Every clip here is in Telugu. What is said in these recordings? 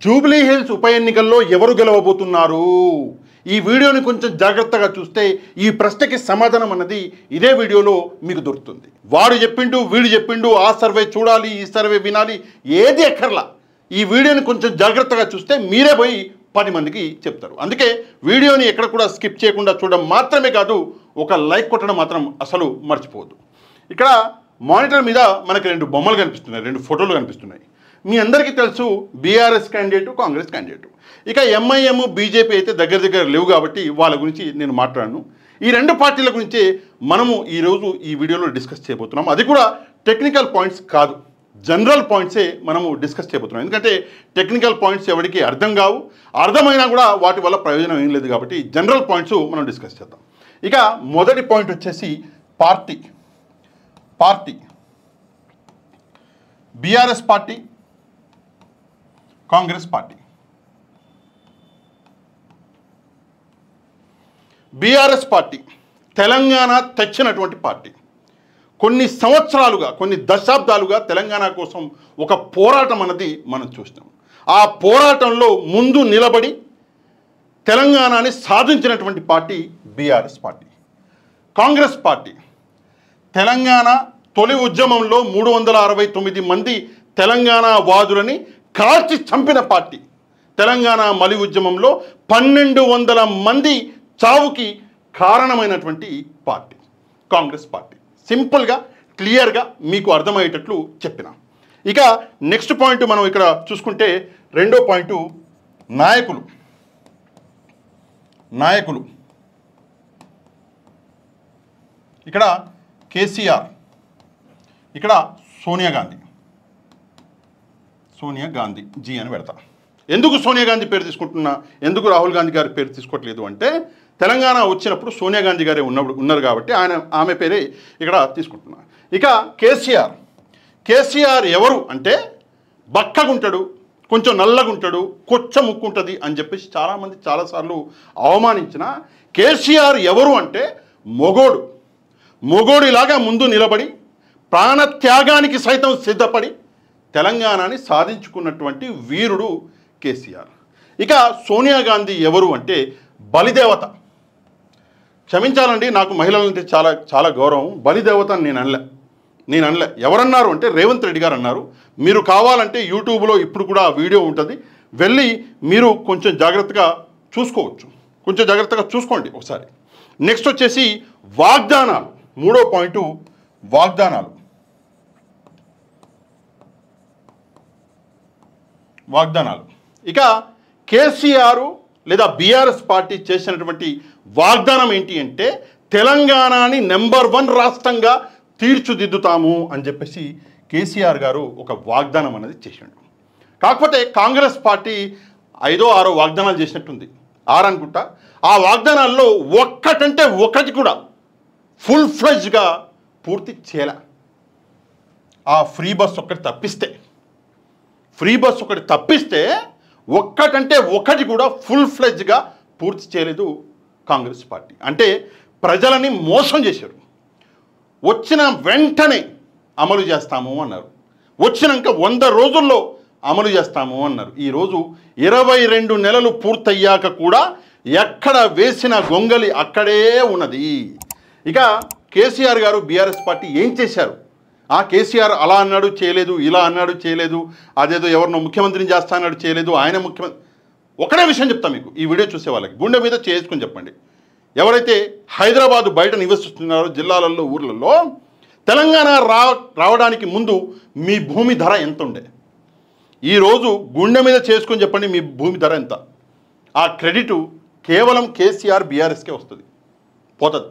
జూబ్లీ హిల్స్ ఉప ఎన్నికల్లో ఎవరు గెలవబోతున్నారు? ఈ వీడియోని కొంచెం జాగ్రత్తగా చూస్తే ఈ ప్రశ్నకి సమాధానం అన్నది ఇదే వీడియోలో మీకు దొరుకుతుంది. వాడు చెప్పిండు, వీడు చెప్పిండు, ఆ సర్వే చూడాలి, ఈ సర్వే వినాలి, ఏది ఎక్కర్లా. ఈ వీడియోని కొంచెం జాగ్రత్తగా చూస్తే మీరే పోయి 10 మందికి చెప్తారు. అందుకే వీడియోని ఎక్కడ కూడా స్కిప్ చేయకుండా చూడడం మాత్రమే కాదు, ఒక లైక్ కొట్టడం మాత్రం అసలు మర్చిపోవద్దు. ఇక్కడ మానిటర్ మీద మనకి 2 బొమ్మలు కనిపిస్తున్నాయి, 2 ఫోటోలు కనిపిస్తున్నాయి. మీ అందరికీ తెలుసు బీఆర్ఎస్ క్యాండిడేటు, కాంగ్రెస్ క్యాండిడేటు. ఇక ఎంఐఎం, బీజేపీ అయితే దగ్గర లేవు కాబట్టి వాళ్ళ గురించి నేను మాట్లాడను. ఈ 2 పార్టీల గురించే మనము ఈరోజు ఈ వీడియోలో డిస్కస్ చేయబోతున్నాం. అది కూడా టెక్నికల్ పాయింట్స్ కాదు, జనరల్ పాయింట్సే మనము డిస్కస్ చేయబోతున్నాం. ఎందుకంటే టెక్నికల్ పాయింట్స్ ఎవరికి అర్థం కావు, అర్థమైనా కూడా వాటి వల్ల ప్రయోజనం ఏం లేదు కాబట్టి జనరల్ పాయింట్స్ మనం డిస్కస్ చేద్దాం. ఇక మొదటి పాయింట్ వచ్చేసి party. BRS party, Congress party. BRS party Telangana తెచ్చినటువంటి పార్టీ. కొన్ని సంవత్సరాలుగా, కొన్ని దశాబ్దాలుగా తెలంగాణ కోసం ఒక పోరాటం అన్నది మనం చూస్తాం. ఆ పోరాటంలో ముందు నిలబడి తెలంగాణని సాధించినటువంటి party BRS party. Congress party Telangana తొలి ఉద్యమంలో 369 మంది తెలంగాణ వాదులని కాల్చి చంపిన పార్టీ. తెలంగాణ మలి ఉద్యమంలో 1200 మంది చావుకి కారణమైనటువంటి పార్టీ కాంగ్రెస్ పార్టీ. సింపుల్గా, క్లియర్గా మీకు అర్థమయ్యేటట్లు చెప్పిన. ఇక నెక్స్ట్ పాయింట్ మనం ఇక్కడ చూసుకుంటే రెండో పాయింట్ నాయకులు. ఇక్కడ కేసీఆర్, ఇక్కడ సోనియా గాంధీ జీ అని పెడతా. ఎందుకు సోనియా గాంధీ పేరు తీసుకుంటున్నా, ఎందుకు రాహుల్ గాంధీ గారి పేరు తీసుకోవట్లేదు అంటే తెలంగాణ వచ్చినప్పుడు సోనియా గాంధీ గారే ఉన్నారు కాబట్టి ఆమె పేరే ఇక్కడ తీసుకుంటున్నా. ఇక కేసీఆర్ ఎవరు అంటే బక్కగుంటాడు, కొంచెం నల్లగుంటాడు, కొచ్చ ముక్కు ఉంటుంది అని చెప్పేసి చాలామంది చాలాసార్లు అవమానించిన కేసీఆర్ ఎవరు అంటే మొగోడిలాగా ముందు నిలబడి ప్రాణత్యాగానికి సైతం సిద్ధపడి తెలంగాణని సాధించుకున్నటువంటి వీరుడు కేసీఆర్. ఇక సోనియా గాంధీ ఎవరు అంటే బలిదేవత. క్షమించాలండి, నాకు మహిళలంటే చాలా చాలా గౌరవం. బలిదేవత అని నేను అనలే. ఎవరన్నారు అంటే రేవంత్ రెడ్డి గారు అన్నారు. మీరు కావాలంటే యూట్యూబ్లో ఇప్పుడు కూడా ఆ వీడియో ఉంటుంది, వెళ్ళి మీరు కొంచెం జాగ్రత్తగా చూసుకోవచ్చు, కొంచెం జాగ్రత్తగా చూసుకోండి ఒకసారి. నెక్స్ట్ వచ్చేసి వాగ్దానాలు. మూడో పాయింట్ వాగ్దానాలు. ఇక కేసీఆర్ లేదా బీఆర్ఎస్ పార్టీ చేసినటువంటి వాగ్దానం ఏంటి అంటే తెలంగాణని నెంబర్ 1 రాష్ట్రంగా తీర్చిదిద్దుతాము అని చెప్పేసి కేసీఆర్ గారు ఒక వాగ్దానం అనేది చేసిండు. కాకపోతే కాంగ్రెస్ పార్టీ 5 or 6 వాగ్దానాలు చేసినట్టుంది, 6 అనుకుంటా. ఆ వాగ్దానాల్లో ఒక్కటంటే ఒకటి కూడా ఫుల్ ఫ్లెడ్జ్గా పూర్తి చేయలే. ఆ ఫ్రీ బస్ ఒకటి తప్పిస్తే ఒక్కటంటే ఒకటి కూడా ఫుల్ ఫ్లెడ్జ్గా పూర్తి చేయలేదు కాంగ్రెస్ పార్టీ. అంటే ప్రజలని మోసం చేశారు. వచ్చిన వెంటనే అమలు చేస్తాము అన్నారు, వచ్చినాక 100 రోజుల్లో అమలు చేస్తాము అన్నారు. ఈరోజు 22 నెలలు పూర్తయ్యాక కూడా ఎక్కడ వేసిన గొంగలి అక్కడే ఉన్నది. ఇక కేసీఆర్ గారు బీఆర్ఎస్ పార్టీ ఏం చేశారు? ఆ కేసీఆర్ అలా అన్నాడు చేయలేదు, ఇలా అన్నాడు చేయలేదు, అదేదో ఎవరినో ముఖ్యమంత్రిని చేస్తా అన్నాడు చేయలేదు, ఆయన ముఖ్యమంత్రి. ఒకటే విషయం చెప్తా మీకు, ఈ వీడియో చూసే వాళ్ళకి గుండె మీద చేసుకుని చెప్పండి. ఎవరైతే హైదరాబాదు బయట నివసిస్తున్నారో, జిల్లాలలో, ఊర్లలో, తెలంగాణ రావడానికి ముందు మీ భూమి ధర ఎంత ఉండే? ఈరోజు గుండె మీద చేసుకొని చెప్పండి మీ భూమి ధర ఎంత. ఆ క్రెడిట్ కేవలం కేసీఆర్ బీఆర్ఎస్కే వస్తుంది, పోతుంది.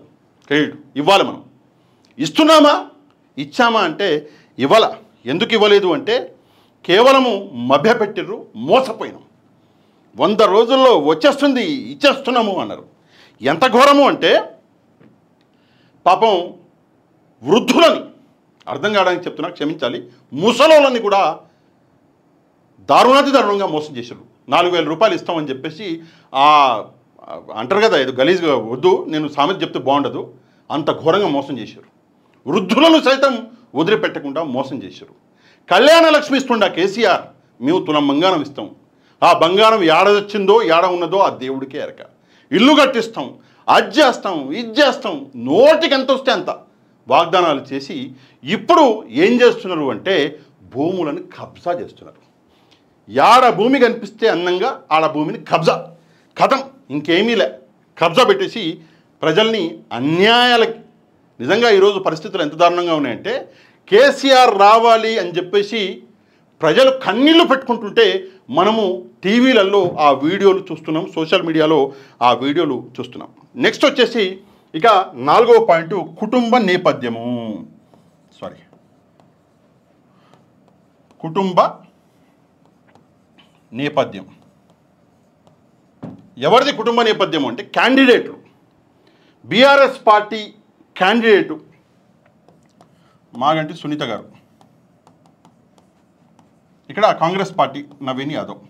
క్రెడిట్ ఇవ్వాలి. మనం ఇచ్చామా అంటే ఇవ్వాల. ఎందుకు ఇవ్వలేదు అంటే కేవలము మభ్యపెట్టిర్రు, మోసపోయినాం. 100 రోజుల్లో వచ్చేస్తుంది, ఇచ్చేస్తున్నాము అన్నారు. ఎంత ఘోరము అంటే పాపం వృద్ధులని, అర్థం కావడానికి చెప్తున్నా, క్షమించాలి, ముసలోళ్ళని కూడా దారుణంగా మోసం చేశారు. 4000 రూపాయలు ఇస్తామని చెప్పేసి అంటారు కదా, ఏదో గలీజ్గా వద్దు, నేను సామెత చెప్తే బాగుండదు, అంత ఘోరంగా మోసం చేశారు. వృద్ధులను సైతం వదిలిపెట్టకుండా మోసం చేశారు. కళ్యాణ లక్ష్మి ఇస్తుండా కేసీఆర్, మేము తులం బంగారం ఇస్తాం, ఆ బంగారం ఏడదొచ్చిందో ఏడ ఉన్నదో ఆ దేవుడికే ఎరక. ఇల్లు కట్టిస్తాం, అది చేస్తాం, ఇది చేస్తాం, నోటికి ఎంత వస్తే అంత వాగ్దానాలు చేసి ఇప్పుడు ఏం చేస్తున్నారు అంటే భూములను కబ్జా చేస్తున్నారు. యాడ భూమి కనిపిస్తే అందంగా ఆడ భూమిని కబ్జా, కథం, ఇంకేమీ లే, కబ్జా పెట్టేసి ప్రజల్ని అన్యాయాలకి. నిజంగా ఈరోజు పరిస్థితులు ఎంత దారుణంగా ఉన్నాయంటే కేసీఆర్ రావాలి అని చెప్పేసి ప్రజలు కన్నీళ్లు పెట్టుకుంటుంటే మనము టీవీలలో ఆ వీడియోలు చూస్తున్నాం, సోషల్ మీడియాలో ఆ వీడియోలు చూస్తున్నాం. నెక్స్ట్ వచ్చేసి ఇక 4వ పాయింట్ కుటుంబ నేపథ్యము. కుటుంబ నేపథ్యం. ఎవరిది కుటుంబ నేపథ్యం అంటే క్యాండిడేట్లు. బీఆర్ఎస్ పార్టీ క్యాండిడేటు మాగంటి సునీత గారు, ఇక్కడ కాంగ్రెస్ పార్టీ నవీన్ యాదవ్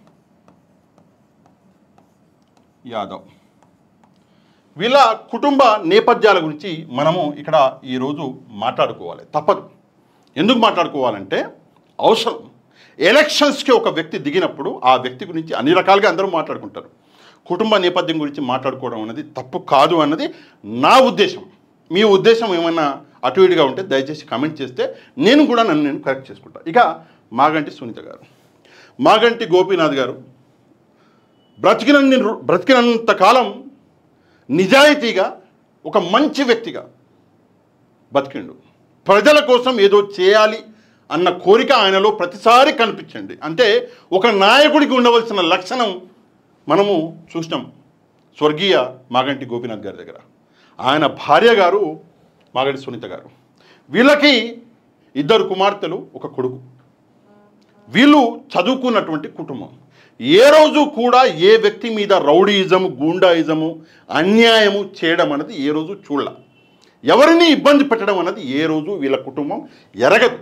వీళ్ళ కుటుంబ నేపథ్యాల గురించి మనము ఇక్కడ ఈరోజు మాట్లాడుకోవాలి. తప్పదు. ఎందుకు మాట్లాడుకోవాలంటే అవసరం. ఎలక్షన్స్కి ఒక వ్యక్తి దిగినప్పుడు ఆ వ్యక్తి గురించి అన్ని రకాలుగా అందరూ మాట్లాడుకుంటారు. కుటుంబ నేపథ్యం గురించి మాట్లాడుకోవడం అనేది తప్పు కాదు అన్నది నా ఉద్దేశం. మీ ఉద్దేశం ఏమైనా అటు ఇటుగా ఉంటే దయచేసి కామెంట్ చేస్తే నేను కూడా నన్ను కరెక్ట్ చేసుకుంటాను. ఇక మాగంటి సునీత గారు, మాగంటి గోపీనాథ్ గారు బ్రతికినంత కాలం నిజాయితీగా ఒక మంచి వ్యక్తిగా బతికిండు. ప్రజల కోసం ఏదో చేయాలి అన్న కోరిక ఆయనలో ప్రతిసారి కనిపించండి. అంటే ఒక నాయకుడికి ఉండవలసిన లక్షణం మనము చూసినాం స్వర్గీయ మాగంటి గోపీనాథ్ గారి దగ్గర. ఆయన భార్య గారు మాగంటి సునీత గారు. వీళ్ళకి 2 కుమార్తెలు, 1 కొడుకు. వీళ్ళు చదువుకున్నటువంటి కుటుంబం. ఏ రోజు కూడా ఏ వ్యక్తి మీద రౌడీయిజము, గూండాయిజము, అన్యాయము చేయడం అన్నది ఏ రోజు చూడలే. ఎవరిని ఇబ్బంది పెట్టడం అన్నది ఏ రోజు వీళ్ళ కుటుంబం ఎరగదు.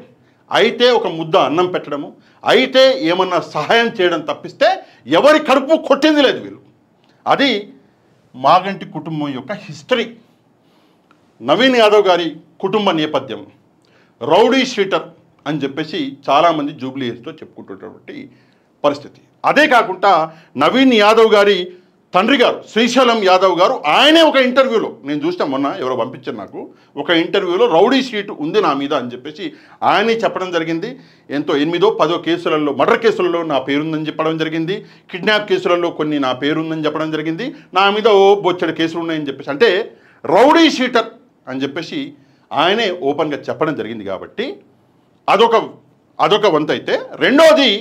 అయితే ఒక ముద్ద అన్నం పెట్టడము, అయితే ఏమన్నా సహాయం చేయడం తప్పిస్తే ఎవరి కడుపు కొట్టింది లేదు వీళ్ళు. అది మాగంటి కుటుంబం యొక్క హిస్టరీ. నవీన్ యాదవ్ గారి కుటుంబ నేపథ్యం రౌడీ షీటర్ అని చెప్పేసి చాలామంది జూబ్లీ హిల్స్లో చెప్పుకుంటున్నటువంటి పరిస్థితి. అదే కాకుండా నవీన్ యాదవ్ గారి తండ్రి గారు శ్రీశైలం యాదవ్ గారు ఆయనే ఒక ఇంటర్వ్యూలో నేను చూస్తే మొన్న ఎవరో పంపించారు నాకు, ఒక ఇంటర్వ్యూలో రౌడీ షీట్ ఉంది నా మీద అని చెప్పేసి ఆయనే చెప్పడం జరిగింది. ఎంతో 8-10 కేసులలో, మర్డర్ కేసులలో నా పేరుందని చెప్పడం జరిగింది. కిడ్నాప్ కేసులలో కొన్ని నా పేరుందని చెప్పడం జరిగింది. నా మీద బొచ్చడి కేసులు ఉన్నాయని చెప్పేసి, అంటే రౌడీ షీటర్ అని చెప్పేసి ఆయనే ఓపెన్గా చెప్పడం జరిగింది. కాబట్టి అదొక వంతు అయితే, రెండోది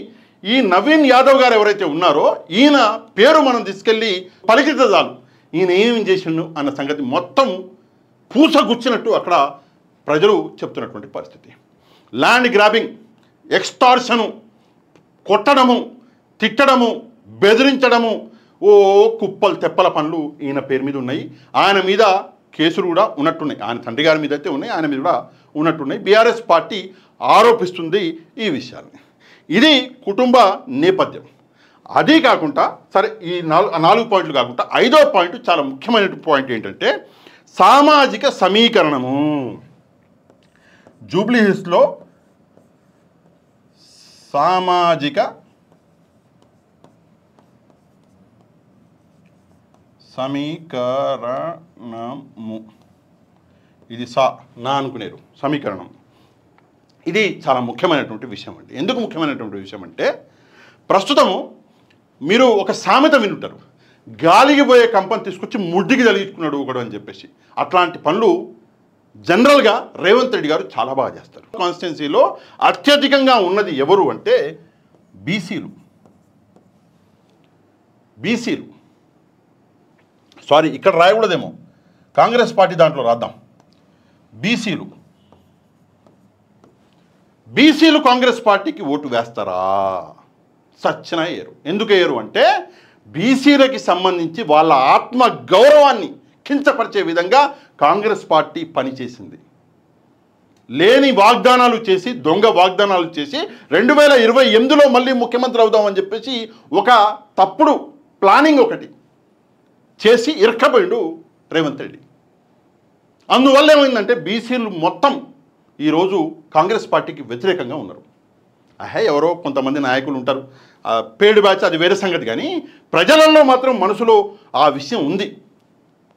ఈ నవీన్ యాదవ్ గారు ఎవరైతే ఉన్నారో ఈయన పేరు మనం తీసుకెళ్ళి పలికితే చాలు ఈయన ఏమేమి చేసిండు అన్న సంగతి మొత్తం పూసగుచ్చినట్టు అక్కడ ప్రజలు చెప్తున్నటువంటి పరిస్థితి. ల్యాండ్ గ్రాబింగ్, ఎక్స్టార్షను, కొట్టడము, తిట్టడము, బెదిరించడము, కుప్పలు తెప్పల పనులు ఈయన పేరు మీద ఉన్నాయి. ఆయన మీద కేసులు కూడా ఉన్నట్టున్నాయి. ఆయన తండ్రి గారి మీద అయితే ఉన్నాయి, ఆయన మీద కూడా ఉన్నట్టున్నాయి. బీఆర్ఎస్ పార్టీ ఆరోపిస్తుంది ఈ విషయాన్ని. ఇది కుటుంబ నేపథ్యం. అదే కాకుండా సరే, ఈ 4 పాయింట్లు కాకుండా 5వ పాయింట్ చాలా ముఖ్యమైన పాయింట్ ఏంటంటే సామాజిక సమీకరణము. జూబ్లీ హిల్స్లో సామాజిక సమీకరణము, ఇది నా అనుకునేరు సమీకరణం. ఇది చాలా ముఖ్యమైనటువంటి విషయం అండి. ఎందుకు ముఖ్యమైనటువంటి విషయం అంటే ప్రస్తుతము మీరు ఒక సామెత వినుంటారు, గాలికి పోయే కంపని తీసుకొచ్చి ముడ్డికి తగిలించుకున్నాడు ఒకడు అని చెప్పేసి. అట్లాంటి పనులు జనరల్గా రేవంత్ రెడ్డి గారు చాలా బాగా చేస్తారు. కాన్స్టిట్యున్సీలో అత్యధికంగా ఉన్నది ఎవరు అంటే బీసీలు. సారీ, ఇక్కడ రాయకూడదేమో, కాంగ్రెస్ పార్టీ దాంట్లో రాద్దాం. బీసీలు కాంగ్రెస్ పార్టీకి ఓటు వేస్తారా? సచ్చినా వేయరు. ఎందుకు వేయరు అంటే బీసీలకి సంబంధించి వాళ్ళ ఆత్మ గౌరవాన్ని కించపరిచే విధంగా కాంగ్రెస్ పార్టీ పనిచేసింది. లేని వాగ్దానాలు చేసి, దొంగ వాగ్దానాలు చేసి 2028లో మళ్ళీ ముఖ్యమంత్రి అవుదామని చెప్పేసి ఒక తప్పుడు ప్లానింగ్ ఒకటి చేసి ఇరక్కబోయిండు రేవంత్ రెడ్డి. అందువల్ల ఏమైందంటే బీసీలు మొత్తం ఈరోజు కాంగ్రెస్ పార్టీకి వ్యతిరేకంగా ఉన్నారు. ఎవరో కొంతమంది నాయకులు ఉంటారు, పేడ్ బ్యాచ్ అది వేరే సంగతి, కానీ ప్రజలలో మాత్రం మనసులో ఆ విషయం ఉంది.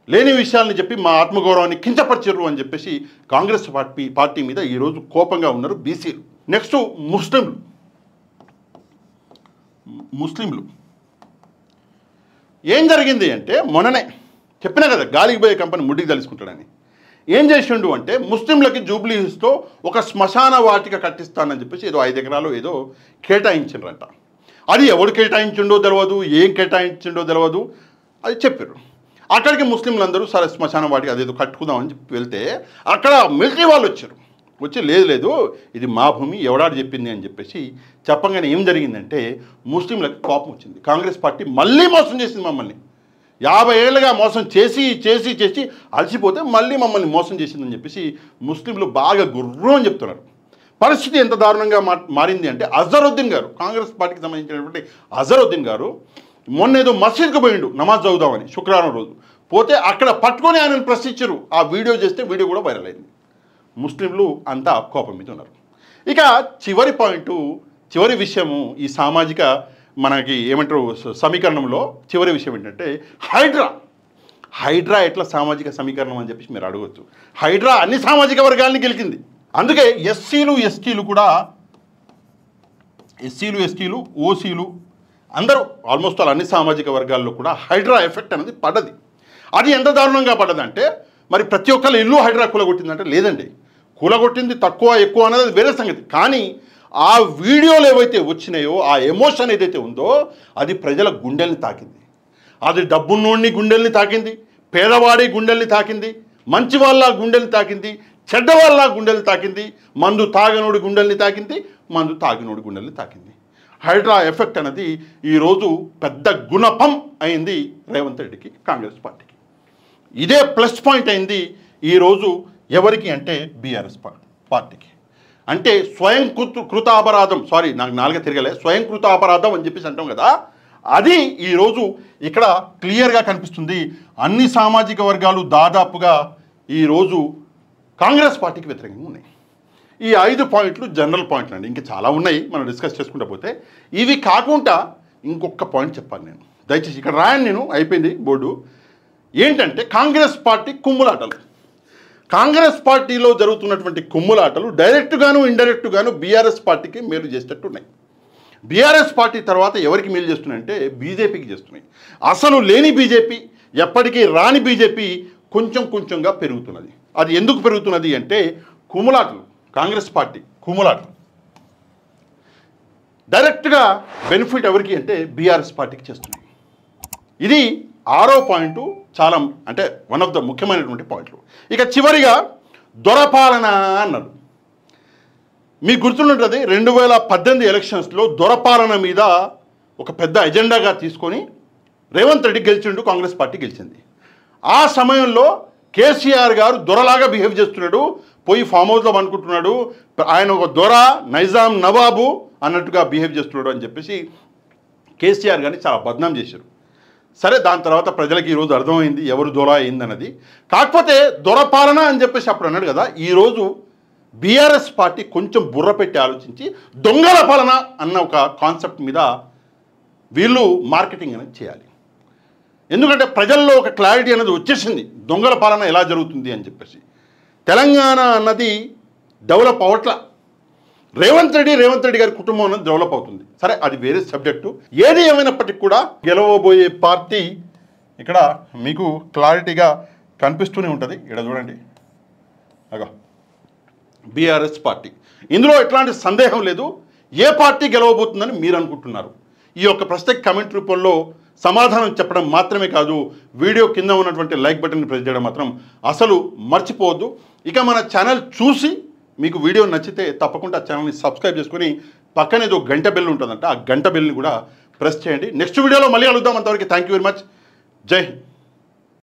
లేని విషయాల్ని చెప్పి మా ఆత్మగౌరవాన్ని కించపరిచారు అని చెప్పేసి కాంగ్రెస్ పార్టీ మీద ఈరోజు కోపంగా ఉన్నారు బీసీలు. నెక్స్ట్ ముస్లింలు ఏం జరిగింది అంటే, మొన్ననే చెప్పినా కదా గాలికి పోయే కంపెనీ ముడ్డికి తెలుసుకుంటాడని. ఏం చేసిండు అంటే, ముస్లింలకి జూబ్లీ హిల్స్తో ఒక శ్మశాన వాటిక కట్టిస్తానని చెప్పేసి ఏదో 5 ఎకరాలు ఏదో కేటాయించిండ్రంట. అది ఎవడు కేటాయించిండో తెలియదు, ఏం కేటాయించిండో తెలియదు, అది చెప్పారు. అక్కడికి ముస్లింలందరూ సరే శ్మశాన వాటికి అదేదో కట్టుకుందామని చెప్పి వెళ్తే అక్కడ మిలిటరీ వాళ్ళు వచ్చి లేదు ఇది మా భూమి ఎవడాడు చెప్పింది అని చెప్పేసి చెప్పగానే ఏం జరిగిందంటే, ముస్లింలకు కోపం వచ్చింది. కాంగ్రెస్ పార్టీ మళ్ళీ మోసం చేసింది మమ్మల్ని. 50 ఏళ్ళుగా మోసం చేసి అలసిపోతే మళ్ళీ మమ్మల్ని మోసం చేసిందని చెప్పేసి ముస్లింలు బాగా గుర్రం అని చెప్తున్నారు. పరిస్థితి ఎంత దారుణంగా మారింది అంటే, అజరుద్దీన్ గారు, కాంగ్రెస్ పార్టీకి సంబంధించినటువంటి అజరుద్దీన్ గారు మొన్న ఏదో మసీద్కి పోయిండు నమాజ్ చదువుదామని, శుక్రవారం రోజు పోతే అక్కడ పట్టుకొని ఆయనను ప్రశ్నించారు. ఆ వీడియో చేస్తే వీడియో కూడా వైరల్ అయింది. ముస్లింలు అంతా కోపం మీద ఉన్నారు. ఇక చివరి విషయము ఈ సామాజిక మనకి ఏమంటారు సమీకరణంలో చివరి విషయం ఏంటంటే, హైడ్రా ఎట్లా సామాజిక సమీకరణం అని చెప్పేసి మీరు అడగవచ్చు. హైడ్రా అన్ని సామాజిక వర్గాలని గెలికింది. అందుకే ఎస్సీలు ఎస్టీలు ఓసీలు అందరూ ఆల్మోస్ట్ అన్ని సామాజిక వర్గాల్లో కూడా హైడ్రా ఎఫెక్ట్ అనేది పడ్డది. అది ఎంత దారుణంగా పడ్డదంటే, మరి ప్రతి ఒక్కళ్ళ ఇల్లు హైడ్రా కూలగొట్టిందంటే లేదండి, కూలగొట్టింది తక్కువ ఎక్కువ అనేది వేరే సంగతి. కానీ ఆ వీడియోలు ఏవైతే వచ్చినాయో, ఆ ఎమోషన్ ఏదైతే ఉందో అది ప్రజల గుండెల్ని తాకింది. అది డబ్బున్నోడిని గుండెల్ని తాకింది, పేదవాడి గుండెల్ని తాకింది, మంచి వాళ్ళ గుండెల్ని తాకింది, చెడ్డవాళ్ళ గుండెల్ని తాకింది, మందు తాగనోడి గుండెల్ని తాకింది, మందు తాగినోడి గుండెల్ని తాకింది. హైడ్రా ఎఫెక్ట్ అనేది ఈరోజు పెద్ద గుణపం అయింది రేవంత్ రెడ్డికి, కాంగ్రెస్ పార్టీకి. ఇదే ప్లస్ పాయింట్ అయింది ఈరోజు ఎవరికి అంటే బీఆర్ఎస్ పార్టీకి. అంటే స్వయం కృత అపరాధం అని చెప్పేసి అంటాం కదా, అది ఈరోజు ఇక్కడ క్లియర్గా కనిపిస్తుంది. అన్ని సామాజిక వర్గాలు దాదాపుగా ఈరోజు కాంగ్రెస్ పార్టీకి వ్యతిరేకంగా ఉన్నాయి. ఈ 5 పాయింట్లు జనరల్ పాయింట్లు అండి, ఇంకా చాలా ఉన్నాయి మనం డిస్కస్ చేసుకుంటూ పోతే. ఇవి కాకుండా ఇంకొక పాయింట్ చెప్పాను నేను, దయచేసి ఇక్కడ రాయను నేను, అయిపోయింది బోర్డు. ఏంటంటే కాంగ్రెస్ పార్టీ కుమ్ములాటలు. కాంగ్రెస్ పార్టీలో జరుగుతున్నటువంటి కుమ్ములాటలు డైరెక్ట్గాను ఇండైరెక్ట్గాను బీఆర్ఎస్ పార్టీకి మేలు చేసేటట్టు ఉన్నాయి. బీఆర్ఎస్ పార్టీ తర్వాత ఎవరికి మేలు చేస్తున్నాయంటే బీజేపీకి చేస్తున్నాయి. అసలు లేని బీజేపీ, ఎప్పటికీ రాని బీజేపీ కొంచెంగా పెరుగుతున్నది. అది ఎందుకు పెరుగుతున్నది అంటే కుమ్ములాటలు, కాంగ్రెస్ పార్టీ కుమ్ములాటలు. డైరెక్ట్గా బెనిఫిట్ ఎవరికి అంటే బీఆర్ఎస్ పార్టీకి చేస్తున్నాయి. ఇది 6వ పాయింట్, చాలా అంటే వన్ ఆఫ్ ద ముఖ్యమైనటువంటి పాయింట్లు. ఇక చివరిగా దొరపాలన అన్నారు. మీకు గుర్తుంటుంది 2018 ఎలక్షన్స్లో దొరపాలన మీద ఒక పెద్ద ఎజెండాగా తీసుకొని రేవంత్ రెడ్డి గెలిచిండు, కాంగ్రెస్ పార్టీ గెలిచింది. ఆ సమయంలో కేసీఆర్ గారు దొరలాగా బిహేవ్ చేస్తున్నాడు, పోయి ఫామ్ హౌస్లో అనుకుంటున్నాడు, ఆయన ఒక దొర, నైజాం నవాబు అన్నట్టుగా బిహేవ్ చేస్తున్నాడు అని చెప్పేసి కేసీఆర్ గారిని చాలా బద్నాం చేశారు. సరే, దాని తర్వాత ప్రజలకు ఈరోజు అర్థమైంది ఎవరు దొర అయిందన్నది. కాకపోతే దొరపాలన అని చెప్పేసి అప్పుడు అన్నాడు కదా, ఈరోజు బీఆర్ఎస్ పార్టీ కొంచెం బుర్ర పెట్టి ఆలోచించి దొంగల పాలన అన్న ఒక కాన్సెప్ట్ మీద వీళ్ళు మార్కెటింగ్ అనేది చేయాలి. ఎందుకంటే ప్రజల్లో ఒక క్లారిటీ అనేది వచ్చేసింది, దొంగల పాలన ఎలా జరుగుతుంది అని చెప్పేసి. తెలంగాణ అన్నది డెవలప్ అవట్ల, రేవంత్ రెడ్డి గారి కుటుంబం అనేది డెవలప్ అవుతుంది. సరే, అది వేరే సబ్జెక్టు. ఏది ఏమైనప్పటికీ కూడా గెలవబోయే పార్టీ ఇక్కడ మీకు క్లారిటీగా కనిపిస్తూనే ఉంటుంది. ఇక్కడ చూడండి, అగా బీఆర్ఎస్ పార్టీ. ఇందులో ఎట్లాంటి సందేహం లేదు. ఏ పార్టీ గెలవబోతుందని మీరు అనుకుంటున్నారు? ఈ యొక్క ప్రశ్నకి కమెంట్ రూపంలో సమాధానం చెప్పడం మాత్రమే కాదు, వీడియో కింద ఉన్నటువంటి లైక్ బటన్ని ప్రెస్ చేయడం మాత్రం అసలు మర్చిపోవద్దు. ఇక మన ఛానల్ చూసి మీకు వీడియో నచ్చితే తప్పకుండా ఛానల్ని సబ్స్క్రైబ్ చేసుకొని పక్కనే ఏదో గంట బెల్ ఉంటుందంట, ఆ గంట బెల్ని కూడా ప్రెస్ చేయండి. నెక్స్ట్ వీడియోలో మళ్ళీ కలుద్దాం. అంతవరకు థ్యాంక్ యూ వెరీ మచ్. జై హింద్.